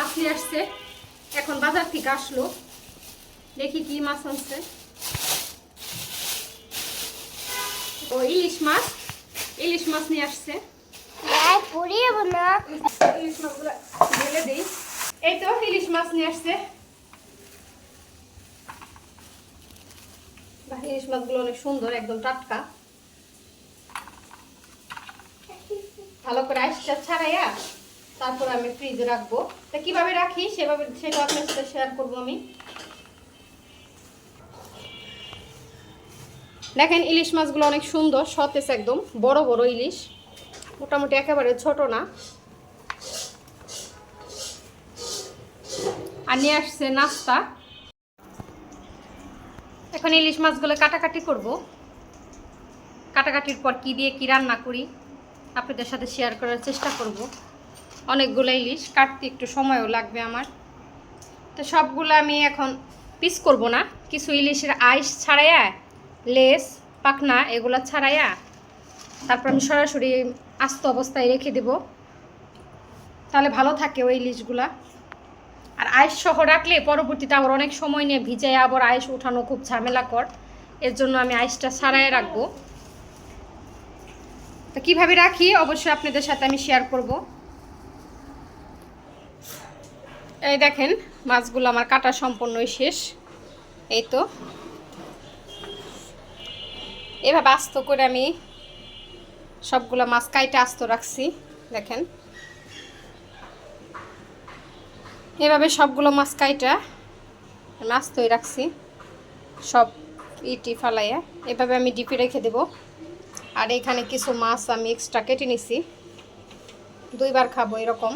মাছ নিয়ে আসছে, এখন বাজার থেকে আসলো। দেখি কি মাছ আনছে। ও ইলিশ মাছ নিয়ে আসছে। ইলিশ মাছগুলো ঢেলে দিই। এই তো ইলিশ মাছ নিয়ে আসছে। ইলিশ মাছগুলো অনেক সুন্দর, একদম টাটকা। ভালো করে আইসটা ছাড়াইয়া তারপর আমি ফ্রিজে রাখবো। তা কিভাবে রাখি সেটা আপনার সাথে শেয়ার করবো আমি। দেখেন ইলিশ মাছগুলো অনেক সুন্দর, সতেজ, একদম বড় বড় ইলিশ, মোটামুটি একেবারে ছোট না। আর নিয়ে আসছে নাস্তা। এখন ইলিশ মাছগুলো কাটাকাটি করব। কাটাকাটির পর কি দিয়ে কি রান্না করি আপনাদের সাথে শেয়ার করার চেষ্টা করব। অনেকগুলো ইলিশ কাটতে একটু সময়ও লাগবে আমার। তো সবগুলো আমি এখন পিস করব না, কিছু ইলিশের আইস ছাড়াইয়া, লেজ পাখনা এগুলো ছাড়াইয়া তারপর আমি সরাসরি আস্ত অবস্থায় রেখে দেব, তাহলে ভালো থাকে ওই ইলিশগুলা। আর আইস সহ রাখলে পরবর্তীতে আবার অনেক সময় নিয়ে ভিজায় আবার আইস উঠানো খুব ঝামেলাকর, এর জন্য আমি আইসটা ছাড়াই রাখবো। তো কীভাবে রাখি অবশ্যই আপনাদের সাথে আমি শেয়ার করব। এই দেখেন মাছগুলো আমার কাটা সম্পূর্ণই শেষ। এই তো এভাবে আস্ত করে আমি সবগুলো মাছ কাইটে আস্ত রাখছি। দেখেন এভাবে সবগুলো মাছ কাইটা আমি আস্তই রাখছি, সব ইটি ফালাইয়া এভাবে আমি ডিপে রেখে দেব। আর এখানে কিছু মাছ আমি এক্সট্রা কেটে নিছি, দুইবার খাবো এরকম।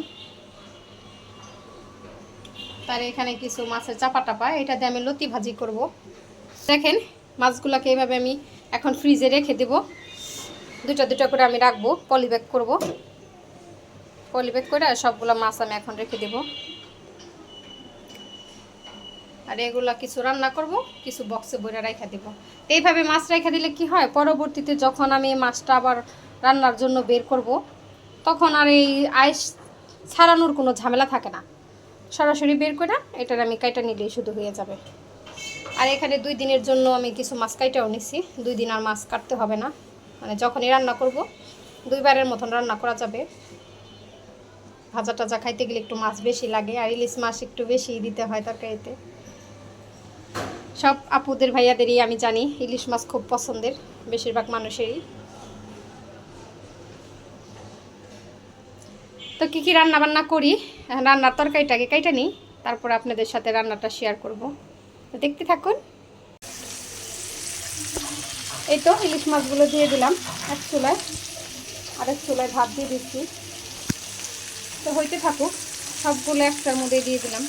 তার এখানে কিছু মাছের চাপা টাপা, এটা দিয়ে আমি লতি ভাজি করব। দেখেন মাছগুলোকে এইভাবে আমি এখন ফ্রিজে রেখে দেব। দুটা দুটা করে আমি রাখবো, পলিব্যাগ করব। পলিব্যাগ করে সবগুলো মাছ আমি এখন রেখে দেব। আর এগুলা কিছু রান্না করব, কিছু বক্সে বইরা রেখে দেব। এইভাবে মাছ রেখে দিলে কি হয়, পরবর্তীতে যখন আমি মাছটা আবার রান্নার জন্য বের করব তখন আর এই আইস ছাড়ানোর কোনো ঝামেলা থাকে না। সরাসরি বের করে এটার আমি কাইটা নিলেই শুধু হয়ে যাবে। আর এখানে 2 দিনের জন্য আমি কিছু মাছ কাইটাও নিছি, 2 দিন আর মাছ কাটতে হবে না, মানে যখনই রান্না করব 2 বারের মতন রান্না করা যাবে। ভাজা টাজা খাইতে গেলে একটু মাছ বেশি লাগে, আর ইলিশ মাছ একটু বেশি দিতে হয় তরকারিতে। সব আপুদের ভাইয়াদেরই আমি জানি ইলিশ মাছ খুব পছন্দের, বেশিরভাগ মানুষেরই। তো কী কী রান্না বান্না করি, রান্নার তরকারিটাকে কাইটা নিই, তারপর আপনাদের সাথে রান্নাটা শেয়ার করব। তো দেখতে থাকুন। এই তো ইলিশ মাছগুলো দিয়ে দিলাম এক চুলায়, আরেক চুলায় ভাত দিয়ে দিচ্ছি। তো হইতে থাকুক, সবগুলো একটার মধ্যে দিয়ে দিলাম।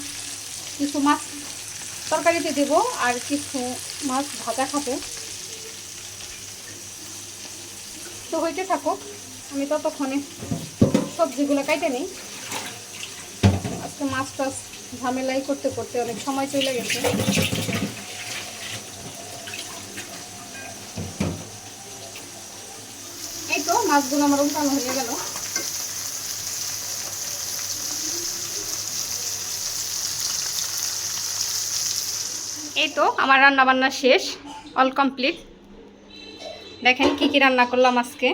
কিছু মাছ তরকারিতে দেব আর কিছু মাছ ভাজা খাবে। তো হইতে থাকুক, আমি ততক্ষণে সবজিগুলো কাইটে নিই। আজকে মাছ টাছ ঝামেলাই করতে করতে অনেক সময় চলে গেছে। এই তো মাছগুলো আমার উল্টানো হয়ে গেল। এই তো আমার রান্না বান্না শেষ, অল কমপ্লিট। দেখেন কি কি রান্না করলাম আজকে।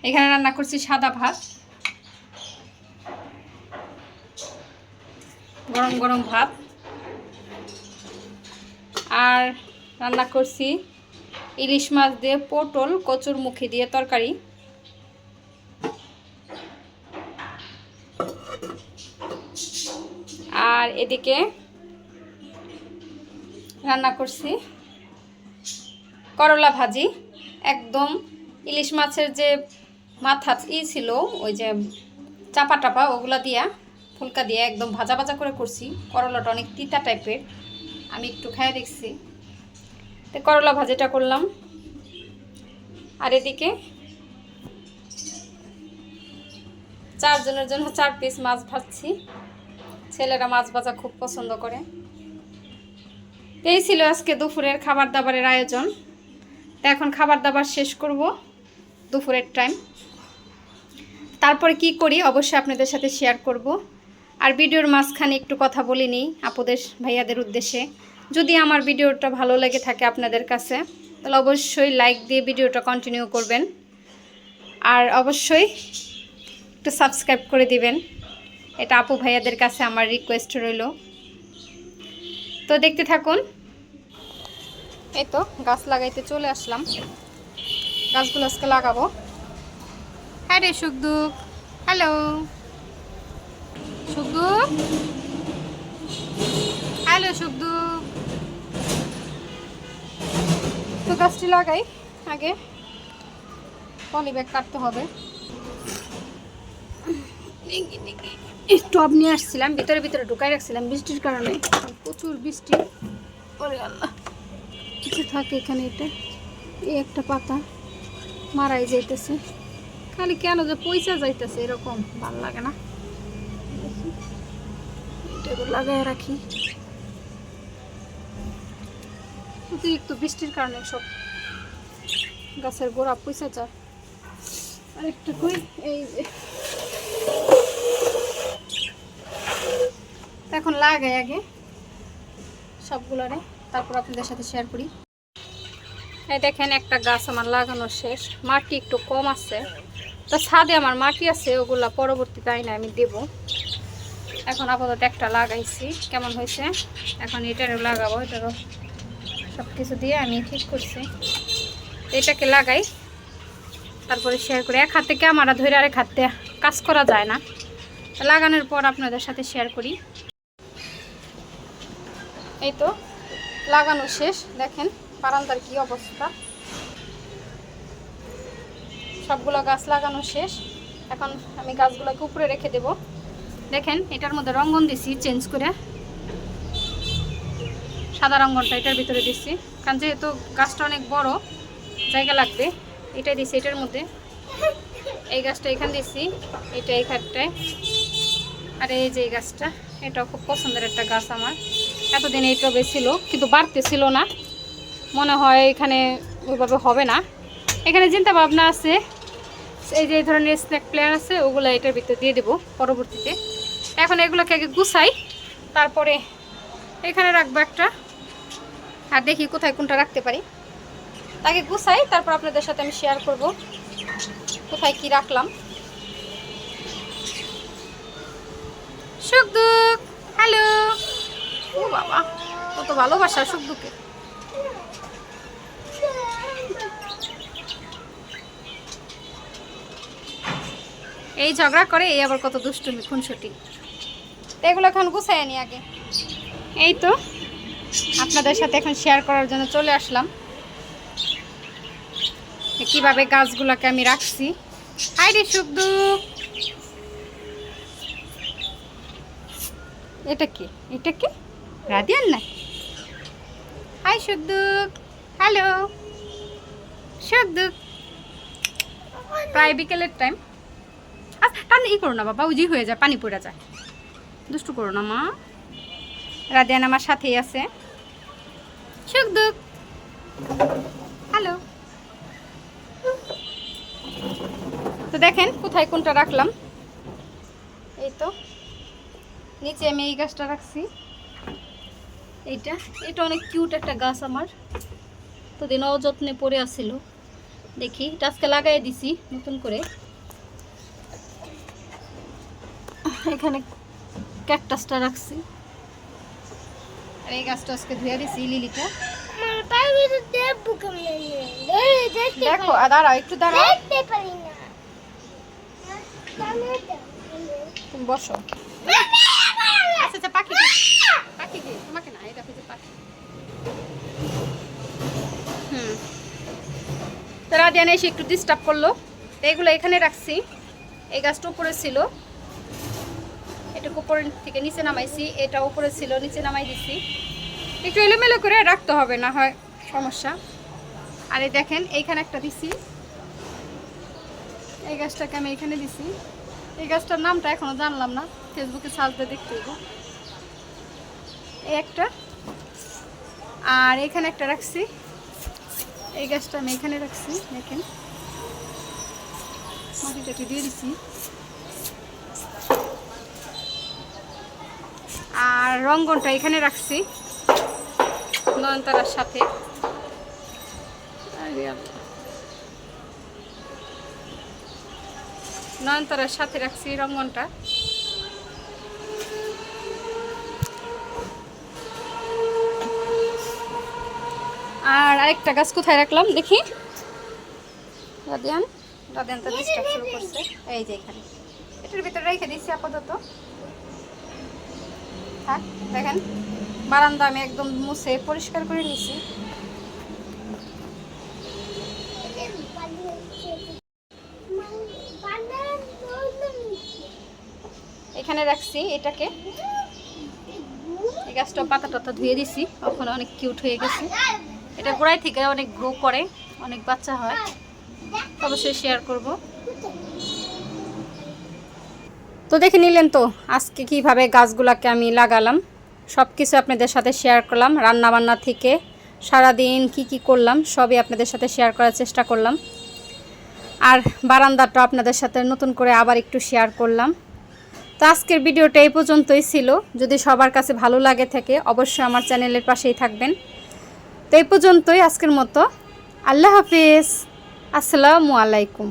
এখানে রান্না করছি সাদা ভাত, গরম গরম ভাত। আর রান্না করছি ইলিশ মাছ দিয়ে পটল কচুরমুখী দিয়ে তরকারি। আর এদিকে রান্না করছি করলা ভাজি। একদম ইলিশ মাছের যে মাথা ছিল, ওই যে চাপা টাপা ওগুলা দিয়া ফুলকা দিয়ে একদম ভাজা ভাজা করে করছি। করলাটা অনেক তিতা টাইপের, আমি একটু খাইয়ে দেখছি। তো করলা ভাজিটা করলাম। আর এদিকে 4 জনের জন্য 4 পিস মাছ ভাজছি। ছেলেরা মাছ ভাজা খুব পছন্দ করে। এই ছিল আজকে দুপুরের খাবার দাবারের আয়োজন। তো এখন খাবার দাবার শেষ করব, দুপুরের টাইম। তারপরে কি করি অবশ্যই আপনাদের সাথে শেয়ার করব। আর ভিডিওর মাঝখানে একটু কথা বলে নিই আপুদের ভাইয়াদের উদ্দেশ্যে। যদি আমার ভিডিওটা ভালো লেগে থাকে আপনাদের কাছে তাহলে অবশ্যই লাইক দিয়ে ভিডিওটা কন্টিনিউ করবেন, আর অবশ্যই একটু সাবস্ক্রাইব করে দিবেন। এটা আপু ভাইয়াদের কাছে আমার রিকোয়েস্ট রইল। তো দেখতে থাকুন। এই তো গাছ লাগাইতে চলে আসলাম, গাছগুলো আজকে লাগাবো। হ্যাঁ রে সুখদুখ, হ্যালো সুখদুখ, হ্যালো সুখদুখ। তো গাছটি লাগাই, আগে পলি ব্যাগ কাটতে হবে। টব নিয়ে আসছিলাম, ভিতরে ভিতরে ঢুকাই রাখছিলাম বৃষ্টির কারণে, প্রচুর বৃষ্টি। ওরে আল্লাহ, কিছু থাকে এখানে। এটা এই একটা পাতা মারাই যাইতেছে, খালি কেন যে পয়সা যাইতেছে এরকম ভাল লাগে না। এটা লাগাই রাখি, অতিরিক্ত বৃষ্টির কারণে সব গাছের গোড়া পয়সা যায়। আরেকটা কই, এই যে এখন লাগাই আগে সবগুলোরে, তারপর আপনাদের সাথে শেয়ার করি। এই দেখেন একটা গাছ আমার লাগানো শেষ, মাটি একটু কম আছে, তো ছাদে আমার মাটি আছে, ওগুলা পরবর্তীতে আইনা আমি দেব। এখন আপাতত একটা লাগাইছি, কেমন হয়েছে এখন এটারও লাগাবো। এটারও সব কিছু দিয়ে আমি ঠিক করছি, এটাকে লাগাই তারপরে শেয়ার করি। এক হাতে ক্যামেরা ধরে আরেক হাতে কাজ করা যায় না, লাগানোর পর আপনাদের সাথে শেয়ার করি। এই তো লাগানো শেষ, দেখেন বারান্দার কি অবস্থা। সবগুলো গাছ লাগানো শেষ, এখন আমি গাছগুলোকে উপরে রেখে দেব। দেখেন এটার মধ্যে রঙ্গন দিছি চেঞ্জ করে, সাদা রঙ্গনটা এটার ভিতরে দিচ্ছি, কারণ যেহেতু গাছটা অনেক বড় জায়গা লাগবে, এটাই দিছি এটার মধ্যে। এই গাছটা এখানে দিছি, এটা এইখানটায়। আর এই যে এই গাছটা, এটাও খুব পছন্দের একটা গাছ আমার, এতদিন এই টবে ছিল কিন্তু বাড়তেছিল না, মনে হয় এখানে ওইভাবে হবে না। এখানে চিন্তা ভাবনা আছে, এই যে এই ধরনের স্ন্যাক প্লেয়ার আছে ওগুলো এটার ভিতরে দিয়ে দেবো পরবর্তীতে। এখন এগুলোকে আগে গুছাই, তারপরে এখানে রাখবো একটা, আর দেখি কোথায় কোনটা রাখতে পারি। তাকে গুছাই, তারপর আপনাদের সাথে আমি শেয়ার করব কোথায় কি রাখলাম। সুখদুখ, হ্যালো। ও বাবা, কত ভালোবাসা সুখদুখের। এই ঝগড়া করে, এই আবার কত দুষ্টুমি খুনসুটি। এগুলো এখন গুছাই আনি আগে। এই তো আপনাদের সাথে এখন শেয়ার করার জন্য চলে আসলাম কিভাবে গাছগুলোকে আমি রাখছি। হাই রে সুখদুখ, এটা কি? এটা কি রাধিয়ান না? হাই সুখদুখ, হ্যালো সুখদুখ। প্রায় বিকেলের টাইম। আচ্ছা টান ই করো না বাবা, উজি হয়ে যায়, পানি পড়ে যায়, দুষ্টু করো না মা। রাধিয়ান আমার সাথেই আছে। সুখদুখ, হ্যালো। তো দেখেন কোথায় কোনটা রাখলাম। এই তো নিচে আমি এই গাছটা রাখছি, এইটা এটা অনেক কিউট একটা গাছ আমার, তো দিন অযত্নে পড়ে আসছিল, দেখি এটা আজকে লাগাই দিছি নতুন করে। এখানে ক্যাকটাসটা রাখছি, আর এই গাছটা আজকে ধুয়ে দিছি, লিলিটা। দেখো দাঁড়াও একটু, দাঁড়াও তুমি বসো। আচ্ছা আচ্ছা, পাখি পাখি কি তোমাকে না, এটা হচ্ছে পাখি। তো রাধিয়ান এসে একটু ডিস্টার্ব করলো, তো এগুলো এখানে রাখছি। এই গাছটা উপরে ছিল, এটা উপরে থেকে নিচে নামাইছি, এটা উপরে ছিল নিচে নামাই দিছি। একটু এলোমেলো করে রাখতে হবে, না হয় সমস্যা। আর এই দেখেন এইখানে একটা দিছি, এই গাছটাকে আমি এখানে দিছি। এই গাছটার নামটা এখনো জানলাম না, ফেসবুকে সার্চ দিয়ে দেখতে হইব। এই একটা, আর এখানে একটা রাখছি, এই গাছটা আমি এখানে রাখছি। দেখেন মাটিটাকে দিয়ে দিছি। আর রঙ্গনটা এখানে রাখছি নয়নতারার সাথে। নয়নতারার সাথে রাখছি রঙ্গনটা। আর আরেকটা গাছ কোথায় রাখলাম দেখি। রাদিয়ান তো ডিস্টার্ব শুরু করছে। এই যে এখানে এটার ভিতরে রেখে দিচ্ছি আপাতত। থাক, দেখেন বারান্দা আমি একদম মুছে পরিষ্কার করে নিছি। এখানে রাখছি এটাকে। এই গাছটা পাতা টাতা ধুয়ে দিছি, ওখানে অনেক কিউট হয়ে গেছে। এটা গোড়ায় থেকে অনেক গ্রো করে, অনেক বাচ্চা হয়, অবশ্যই শেয়ার করব। তো দেখে নিলেন তো আজকে কিভাবে গাছগুলাকে আমি লাগালাম, সব কিছু আপনাদের সাথে শেয়ার করলাম। রান্নাবান্না থেকে সারাদিন কি করলাম সবই আপনাদের সাথে শেয়ার করার চেষ্টা করলাম। আর বারান্দাটা আপনাদের সাথে নতুন করে আবার একটু শেয়ার করলাম। তো আজকের ভিডিওটা এই পর্যন্তই ছিল। যদি সবার কাছে ভালো লাগে থাকে অবশ্যই আমার চ্যানেলের পাশেই থাকবেন। তো এই পর্যন্তই আজকের মতো। আল্লাহ হাফিজ, আসসালামু আলাইকুম।